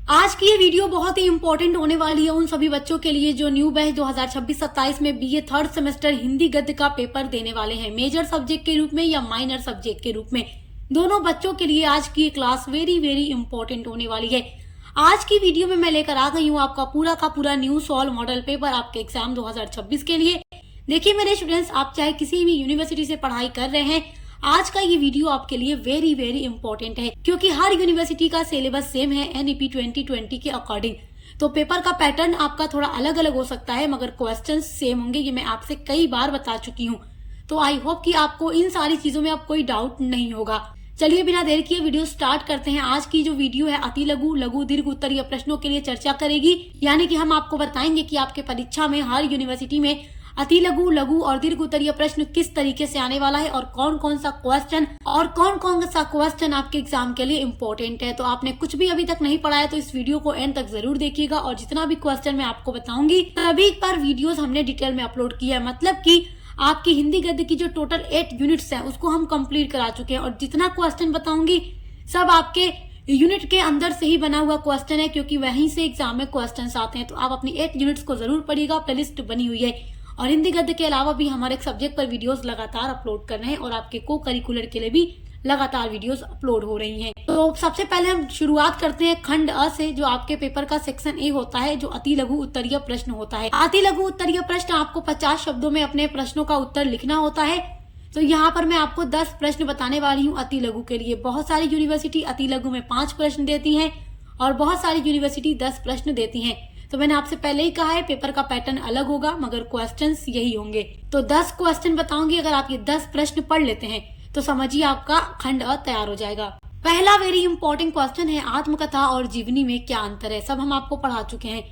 आज की ये वीडियो बहुत ही इंपॉर्टेंट होने वाली है उन सभी बच्चों के लिए जो न्यू बैच 2026-27 में बीए थर्ड सेमेस्टर हिंदी गद्य का पेपर देने वाले हैं, मेजर सब्जेक्ट के रूप में या माइनर सब्जेक्ट के रूप में। दोनों बच्चों के लिए आज की क्लास वेरी इंपॉर्टेंट होने वाली है। आज की वीडियो में मैं लेकर आ गई हूँ आपका पूरा का पूरा न्यू सॉल्व मॉडल पेपर आपके एग्जाम 2026 के लिए। देखिए मेरे स्टूडेंट्स, आप चाहे किसी भी यूनिवर्सिटी से पढ़ाई कर रहे हैं, आज का ये वीडियो आपके लिए वेरी इंपॉर्टेंट है क्योंकि हर यूनिवर्सिटी का सिलेबस सेम है एनईपी 2020 के अकॉर्डिंग। तो पेपर का पैटर्न आपका थोड़ा अलग अलग हो सकता है मगर क्वेश्चंस सेम होंगे, ये मैं आपसे कई बार बता चुकी हूँ। तो आई होप कि आपको इन सारी चीजों में अब कोई डाउट नहीं होगा। चलिए बिना देर किए वीडियो स्टार्ट करते हैं। आज की जो वीडियो है अति लघु, लघु, दीर्घ उत्तरीय प्रश्नों के लिए चर्चा करेगी, यानी कि हम आपको बताएंगे कि आपके परीक्षा में हर यूनिवर्सिटी में अति लघु, लघु और दीर्घ उत्तरीय प्रश्न किस तरीके से आने वाला है और कौन कौन सा क्वेश्चन आपके एग्जाम के लिए इम्पोर्टेंट है। तो आपने कुछ भी अभी तक नहीं पढ़ा है तो इस वीडियो को एंड तक जरूर देखिएगा और जितना भी क्वेश्चन मैं आपको बताऊंगी सभी पर वीडियोस हमने डिटेल में अपलोड किया है। मतलब कि आपकी हिंदी गद्य की जो टोटल 8 यूनिट्स है उसको हम कंप्लीट करा चुके हैं और जितना क्वेश्चन बताऊंगी सब आपके यूनिट के अंदर से ही बना हुआ क्वेश्चन है क्योंकि वहीं से एग्जाम में क्वेश्चन आते हैं। तो आप अपनी 8 यूनिट्स को जरूर पढ़िएगा, प्लेलिस्ट बनी हुई है। और हिंदी गद्य के अलावा भी हमारे सब्जेक्ट पर वीडियोस लगातार अपलोड कर रहे हैं और आपके को करिकुलर के लिए भी लगातार वीडियोस अपलोड हो रही हैं। तो सबसे पहले हम शुरुआत करते हैं खंड अ से, जो आपके पेपर का सेक्शन ए होता है, जो अति लघु उत्तरीय प्रश्न होता है। अति लघु उत्तरीय प्रश्न आपको 50 शब्दों में अपने प्रश्नों का उत्तर लिखना होता है। तो यहाँ पर मैं आपको 10 प्रश्न बताने वाली हूँ अति लघु के लिए। बहुत सारी यूनिवर्सिटी अति लघु में 5 प्रश्न देती है और बहुत सारी यूनिवर्सिटी 10 प्रश्न देती है। तो मैंने आपसे पहले ही कहा है पेपर का पैटर्न अलग होगा मगर क्वेश्चंस यही होंगे। तो 10 क्वेश्चन बताऊंगी, अगर आप ये 10 प्रश्न पढ़ लेते हैं तो समझिए आपका खंड अ तैयार हो जाएगा। पहला वेरी इंपॉर्टेंट क्वेश्चन है, आत्मकथा और जीवनी में क्या अंतर है। सब हम आपको पढ़ा चुके हैं।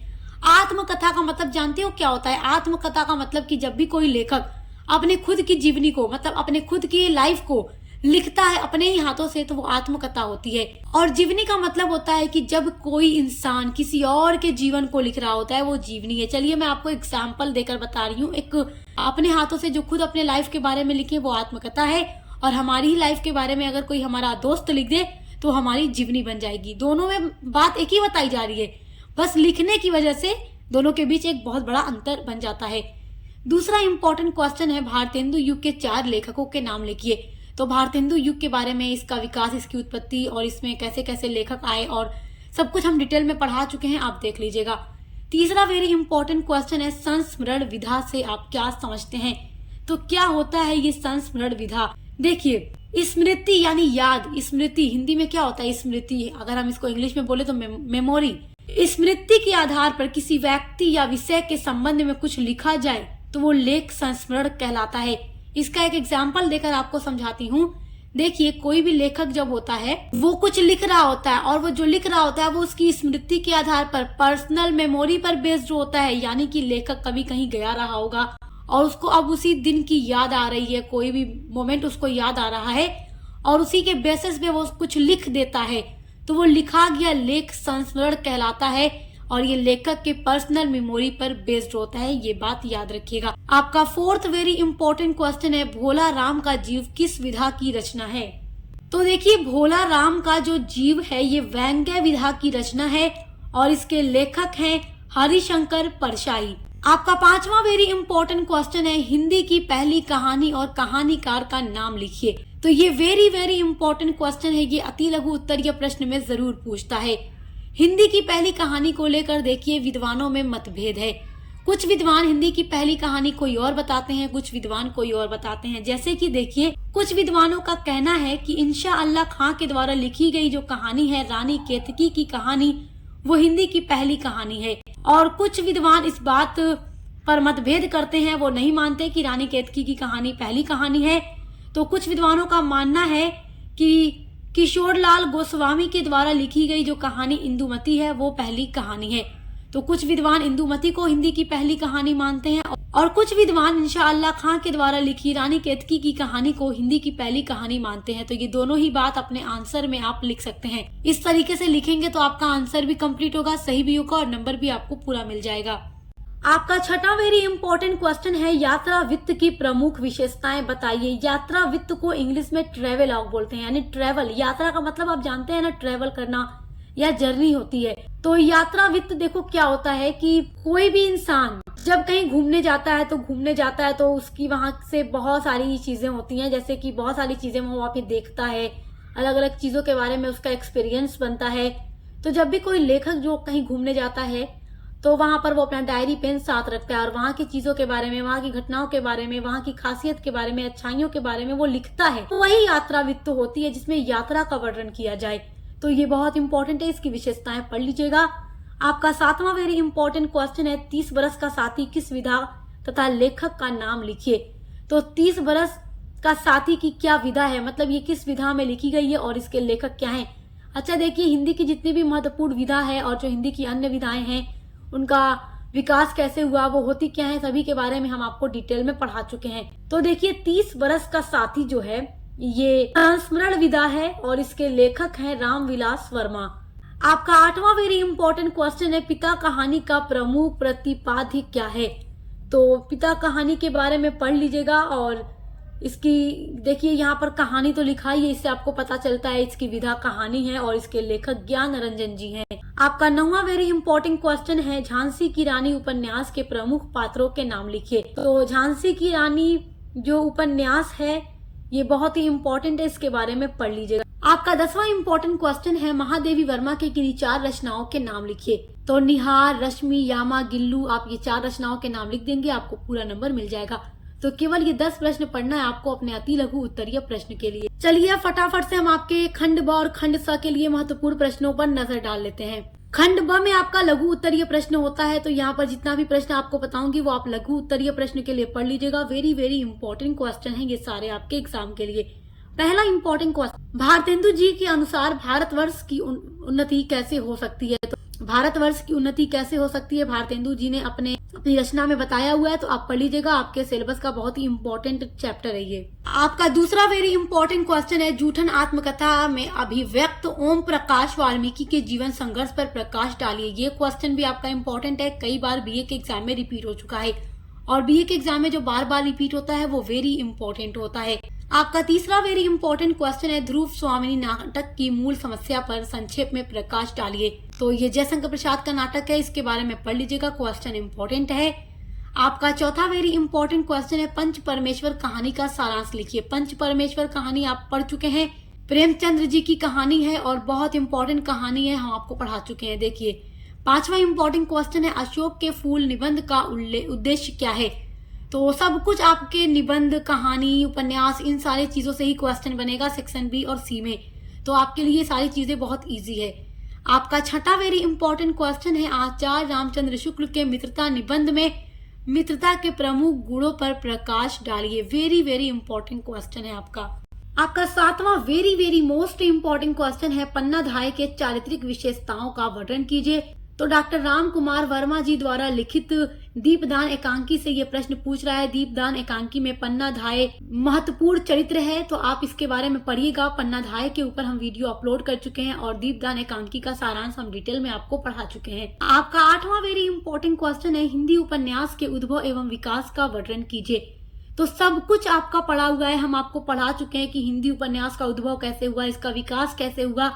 आत्मकथा का मतलब जानते हो क्या होता है? आत्मकथा का मतलब कि जब भी कोई लेखक अपने खुद की जीवनी को, मतलब अपने खुद की लाइफ को लिखता है अपने ही हाथों से, तो वो आत्मकथा होती है। और जीवनी का मतलब होता है कि जब कोई इंसान किसी और के जीवन को लिख रहा होता है वो जीवनी है। चलिए मैं आपको एग्जांपल देकर बता रही हूँ। एक अपने हाथों से जो खुद अपने लाइफ के बारे में लिखे वो आत्मकथा है और हमारी ही लाइफ के बारे में अगर कोई हमारा दोस्त लिख दे तो हमारी जीवनी बन जाएगी। दोनों में बात एक ही बताई जा रही है, बस लिखने की वजह से दोनों के बीच एक बहुत बड़ा अंतर बन जाता है। दूसरा इंपॉर्टेंट क्वेश्चन है, भारतेंदु युग के 4 लेखकों के नाम लिखिए। तो भारतेंदु युग के बारे में, इसका विकास, इसकी उत्पत्ति और इसमें कैसे कैसे लेखक आए और सब कुछ हम डिटेल में पढ़ा चुके हैं, आप देख लीजिएगा। तीसरा वेरी इंपॉर्टेंट क्वेश्चन है, संस्मरण विधा से आप क्या समझते हैं। तो क्या होता है ये संस्मरण विधा? देखिए स्मृति यानी याद, स्मृति हिंदी में क्या होता है? स्मृति, अगर हम इसको इंग्लिश में बोले तो मेमोरी। स्मृति के आधार पर किसी व्यक्ति या विषय के संबंध में कुछ लिखा जाए तो वो लेख संस्मरण कहलाता है। इसका एक एग्जाम्पल देकर आपको समझाती हूँ। देखिए कोई भी लेखक जब होता है वो कुछ लिख रहा होता है और वो जो लिख रहा होता है वो उसकी स्मृति के आधार पर, पर्सनल मेमोरी पर बेस्ड होता है। यानी कि लेखक कभी कहीं गया रहा होगा और उसको अब उसी दिन की याद आ रही है, कोई भी मोमेंट उसको याद आ रहा है और उसी के बेसिस पे वो कुछ लिख देता है, तो वो लिखा गया लेख संस्मरण कहलाता है और ये लेखक के पर्सनल मेमोरी पर बेस्ड होता है। ये बात याद रखिएगा। आपका फोर्थ वेरी इंपॉर्टेंट क्वेश्चन है, भोला राम का जीव किस विधा की रचना है। तो देखिए भोला राम का जो जीव है ये व्यंग्य विधा की रचना है और इसके लेखक हैं हरिशंकर परशाई। आपका पांचवा वेरी इंपॉर्टेंट क्वेश्चन है, हिंदी की पहली कहानी और कहानीकार का नाम लिखिए। तो ये वेरी इंपॉर्टेंट क्वेश्चन है, ये अति लघु उत्तरीय प्रश्न में जरूर पूछता है। हिंदी की पहली कहानी को लेकर देखिए विद्वानों में मतभेद है। कुछ विद्वान हिंदी की पहली कहानी कोई और बताते हैं, कुछ विद्वान कोई और बताते हैं। जैसे कि देखिए कुछ विद्वानों का कहना है कि इंशा अल्लाह खां के द्वारा लिखी गई जो कहानी है रानी केतकी की कहानी, वो हिंदी की पहली कहानी है। और कुछ विद्वान इस बात पर मतभेद करते हैं, वो नहीं मानते कि रानी केतकी की कहानी पहली कहानी है। तो कुछ विद्वानों का मानना है कि किशोरलाल गोस्वामी के द्वारा लिखी गई जो कहानी इंदुमती है वो पहली कहानी है। तो कुछ विद्वान इंदुमती को हिंदी की पहली कहानी मानते हैं और कुछ विद्वान इंशा अल्लाह खां के द्वारा लिखी रानी केतकी की कहानी को हिंदी की पहली कहानी मानते हैं। तो ये दोनों ही बात अपने आंसर में आप लिख सकते हैं। इस तरीके से लिखेंगे तो आपका आंसर भी कंप्लीट होगा, सही भी होगा और नंबर भी आपको पूरा मिल जाएगा। आपका छठा वेरी इंपॉर्टेंट क्वेश्चन है, यात्रा वित्त की प्रमुख विशेषताएं बताइए। यात्रा वित्त को इंग्लिश में ट्रेवल बोलते हैं, यानी ट्रेवल, यात्रा का मतलब आप जानते हैं ना, ट्रेवल करना या जर्नी होती है। तो यात्रा वित्त देखो क्या होता है कि कोई भी इंसान जब कहीं घूमने जाता है तो उसकी वहां से बहुत सारी चीजें होती हैं, जैसे कि बहुत सारी चीजें वो वहां पे देखता है, अलग अलग चीजों के बारे में उसका एक्सपीरियंस बनता है। तो जब भी कोई लेखक जो कहीं घूमने जाता है तो वहां पर वो अपना डायरी पेन साथ रखता है और वहां की चीजों के बारे में, वहां की घटनाओं के बारे में, वहां की खासियत के बारे में, अच्छाइयों के बारे में वो लिखता है। तो वही यात्रा वित्त होती है जिसमें यात्रा का वर्णन किया जाए। तो ये बहुत इंपॉर्टेंट है, इसकी विशेषताएं पढ़ लीजिएगा। आपका 7वां वेरी इंपॉर्टेंट क्वेश्चन है 30 बरस का साथी किस विधा तथा लेखक का नाम लिखिए। तो 30 बरस का साथी की क्या विधा है, मतलब ये किस विधा में लिखी गई है और इसके लेखक क्या हैं। अच्छा देखिए, हिंदी की जितनी भी महत्वपूर्ण विधा है और जो हिंदी की अन्य विधाएं हैं उनका विकास कैसे हुआ, वो होती क्या है, सभी के बारे में हम आपको डिटेल में पढ़ा चुके हैं। तो देखिए 30 बरस का साथी जो है ये संस्मरण विधा है और इसके लेखक हैं रामविलास वर्मा। आपका 8वां वेरी इंपॉर्टेंट क्वेश्चन है पिता कहानी का प्रमुख प्रतिपाद्य क्या है। तो पिता कहानी के बारे में पढ़ लीजिएगा और इसकी देखिए यहाँ पर कहानी तो लिखा ही है, इससे आपको पता चलता है इसकी विधा कहानी है और इसके लेखक ज्ञान रंजन जी हैं। आपका 9वां वेरी इंपॉर्टेंट क्वेश्चन है झांसी की रानी उपन्यास के प्रमुख पात्रों के नाम लिखिए। तो झांसी की रानी जो उपन्यास है ये बहुत ही इंपॉर्टेंट है, इसके बारे में पढ़ लीजिएगा। आपका 10वां इंपॉर्टेंट क्वेश्चन है महादेवी वर्मा की किन्हीं 4 रचनाओं के नाम लिखिए। तो निहार, रश्मि, यामा, गिल्लू, आप ये 4 रचनाओं के नाम लिख देंगे, आपको पूरा नंबर मिल जाएगा। तो केवल ये 10 प्रश्न पढ़ना है आपको अपने अति लघु उत्तरीय प्रश्न के लिए। चलिए फटाफट से हम आपके खंड ब और खंड स के लिए महत्वपूर्ण प्रश्नों पर नजर डाल लेते हैं। खंड ब में आपका लघु उत्तरीय प्रश्न होता है, तो यहाँ पर जितना भी प्रश्न आपको बताऊंगी वो आप लघु उत्तरीय प्रश्न के लिए पढ़ लीजिएगा। वेरी वेरी इंपॉर्टेंट क्वेश्चन है ये सारे आपके एग्जाम के लिए। पहला इंपॉर्टेंट क्वेश्चन, भारतेंदु जी के अनुसार भारतवर्ष की उन्नति कैसे हो सकती है। तो भारतवर्ष की उन्नति कैसे हो सकती है भारतेंदु जी ने अपनी रचना में बताया हुआ है, तो आप पढ़ लीजिएगा, आपके सिलेबस का बहुत ही इंपॉर्टेंट चैप्टर है ये। आपका दूसरा वेरी इंपॉर्टेंट क्वेश्चन है जूठन आत्मकथा में अभिव्यक्त ओम प्रकाश वाल्मीकि के जीवन संघर्ष पर प्रकाश डालिए। ये क्वेश्चन भी आपका इंपॉर्टेंट है, कई बार बीए के एग्जाम में रिपीट हो चुका है और बीए के एग्जाम में जो बार बार रिपीट होता है वो वेरी इंपॉर्टेंट होता है। आपका तीसरा वेरी इंपॉर्टेंट क्वेश्चन है ध्रुव स्वामिनी नाटक की मूल समस्या पर संक्षेप में प्रकाश डालिए। तो ये जयशंकर प्रसाद का नाटक है, इसके बारे में पढ़ लीजिएगा, क्वेश्चन इंपॉर्टेंट है। आपका चौथा वेरी इंपॉर्टेंट क्वेश्चन है पंच परमेश्वर कहानी का सारांश लिखिए। पंच परमेश्वर कहानी आप पढ़ चुके हैं, प्रेमचंद्र जी की कहानी है और बहुत इंपॉर्टेंट कहानी है, हम आपको पढ़ा चुके हैं। देखिए 5वां इंपॉर्टेंट क्वेश्चन है अशोक के फूल निबंध का उद्देश्य क्या है। तो सब कुछ आपके निबंध, कहानी, उपन्यास, इन सारी चीजों से ही क्वेश्चन बनेगा सेक्शन बी और सी में, तो आपके लिए सारी चीजें बहुत इजी है। आपका छठा वेरी इंपॉर्टेंट क्वेश्चन है आचार्य रामचंद्र शुक्ल के मित्रता निबंध में मित्रता के प्रमुख गुणों पर प्रकाश डालिए। वेरी वेरी इंपॉर्टेंट क्वेश्चन है आपका 7वां very very most important question है पन्नाधाय के चारित्रिक विशेषताओं का वर्णन कीजिए। तो डॉक्टर राम कुमार वर्मा जी द्वारा लिखित दीपदान एकांकी से ये प्रश्न पूछ रहा है। दीपदान एकांकी में पन्नाधाय महत्वपूर्ण चरित्र है, तो आप इसके बारे में पढ़िएगा। पन्नाधाय के ऊपर हम वीडियो अपलोड कर चुके हैं और दीपदान एकांकी का सारांश हम डिटेल में आपको पढ़ा चुके हैं। आपका 8वां वेरी इंपॉर्टेंट क्वेश्चन है हिंदी उपन्यास के उद्भव एवं विकास का वर्णन कीजिए। तो सब कुछ आपका पढ़ा हुआ है, हम आपको पढ़ा चुके हैं कि हिंदी उपन्यास का उद्भव कैसे हुआ, इसका विकास कैसे हुआ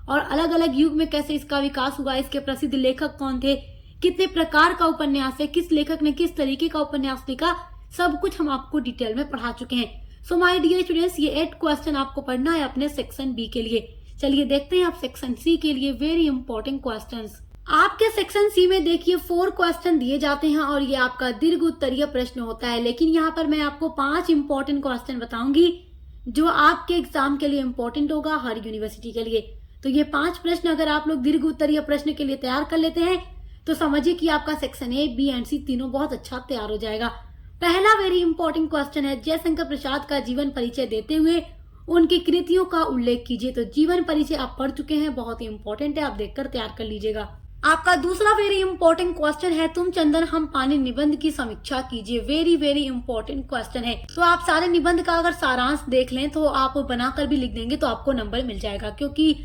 और अलग अलग युग में कैसे इसका विकास हुआ, इसके प्रसिद्ध लेखक कौन थे, कितने प्रकार का उपन्यास है, किस लेखक ने किस तरीके का उपन्यास लिखा, सब कुछ हम आपको डिटेल में पढ़ा चुके हैं। सो माय डियर स्टूडेंट्स, ये 8 क्वेश्चन आपको पढ़ना है अपने सेक्शन बी के लिए। चलिए देखते हैं आप सेक्शन सी के लिए वेरी इंपॉर्टेंट क्वेश्चंस। आपके सेक्शन सी में देखिए 4 क्वेश्चन दिए जाते हैं और ये आपका दीर्घ उत्तरीय प्रश्न होता है, लेकिन यहाँ पर मैं आपको 5 इंपॉर्टेंट क्वेश्चन बताऊंगी जो आपके एग्जाम के लिए इंपॉर्टेंट होगा हर यूनिवर्सिटी के लिए। तो ये 5 प्रश्न अगर आप लोग दीर्घ उत्तरीय प्रश्न के लिए तैयार कर लेते हैं तो समझिए कि आपका सेक्शन ए, बी एंड सी तीनों बहुत अच्छा तैयार हो जाएगा। पहला वेरी इंपॉर्टेंट क्वेश्चन है जयशंकर प्रसाद का जीवन परिचय देते हुए उनकी कृतियों का उल्लेख कीजिए। तो जीवन परिचय आप पढ़ चुके हैं, बहुत ही इंपॉर्टेंट है, आप देखकर तैयार कर लीजिएगा। आपका दूसरा वेरी इंपॉर्टेंट क्वेश्चन है तुम चंदन हम पानी निबंध की समीक्षा कीजिए। वेरी वेरी इंपॉर्टेंट क्वेश्चन है। तो आप सारे निबंध का अगर सारांश देख लें तो आप बनाकर भी लिख देंगे तो आपको नंबर मिल जाएगा, क्योंकि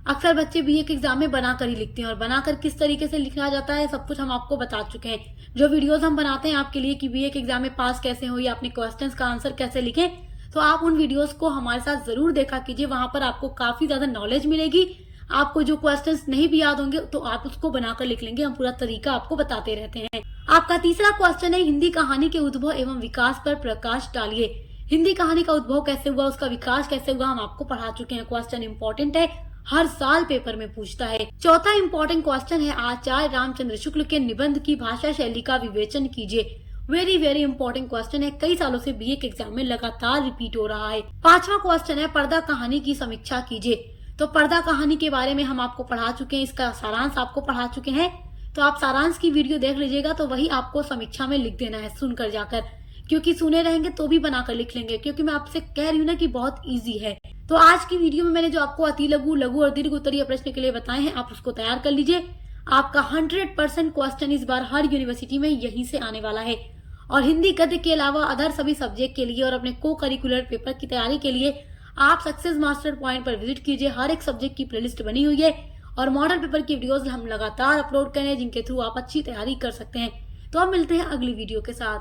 अक्सर बच्चे बीए के एग्जाम में बनाकर ही लिखते हैं और बनाकर किस तरीके से लिखना जाता है सब कुछ हम आपको बता चुके हैं। जो वीडियोस हम बनाते हैं आपके लिए कि बीए के एग्जाम में पास कैसे हो या अपने क्वेश्चंस का आंसर कैसे लिखें, तो आप उन वीडियोस को हमारे साथ जरूर देखा कीजिए, वहां पर आपको काफी ज्यादा नॉलेज मिलेगी। आपको जो क्वेश्चंस नहीं भी याद होंगे तो आप उसको बनाकर लिख लेंगे, हम पूरा तरीका आपको बताते रहते हैं। आपका तीसरा क्वेश्चन है, हिंदी कहानी के उद्भव एवं विकास पर प्रकाश डालिए। हिंदी कहानी का उद्भव कैसे हुआ, उसका विकास कैसे हुआ, हम आपको पढ़ा चुके हैं। क्वेश्चन इंपॉर्टेंट है, हर साल पेपर में पूछता है। चौथा इंपॉर्टेंट क्वेश्चन है, आचार्य रामचंद्र शुक्ल के निबंध की भाषा शैली का विवेचन कीजिए। वेरी वेरी इंपॉर्टेंट क्वेश्चन है, कई सालों से बीए के एग्जाम में लगातार रिपीट हो रहा है। पांचवा क्वेश्चन है, पर्दा कहानी की समीक्षा कीजिए। तो पर्दा कहानी के बारे में हम आपको पढ़ा चुके हैं, इसका सारांश आपको पढ़ा चुके हैं, तो आप सारांश की वीडियो देख लीजिएगा, तो वही आपको समीक्षा में लिख देना है सुनकर जाकर, क्योंकि सुने रहेंगे तो भी बनाकर लिख लेंगे, क्योंकि मैं आपसे कह रही हूँ ना कि बहुत ईजी है। तो आज की वीडियो में मैंने जो आपको अति लघु, लघु और दीर्घ उत्तरीय प्रश्न के लिए बताए हैं, आप उसको तैयार कर लीजिए। आपका 100% क्वेश्चन इस बार हर यूनिवर्सिटी में यहीं से आने वाला है। और हिंदी गद्य के अलावा अदर सभी सब्जेक्ट के लिए और अपने को करिकुलर पेपर की तैयारी के लिए आप सक्सेस मास्टर पॉइंट पर विजिट कीजिए। हर एक सब्जेक्ट की प्लेलिस्ट बनी हुई है और मॉडल पेपर की वीडियोस हम लगातार अपलोड कर रहे हैं, जिनके थ्रू आप अच्छी तैयारी कर सकते हैं। तो अब मिलते हैं अगली वीडियो के साथ।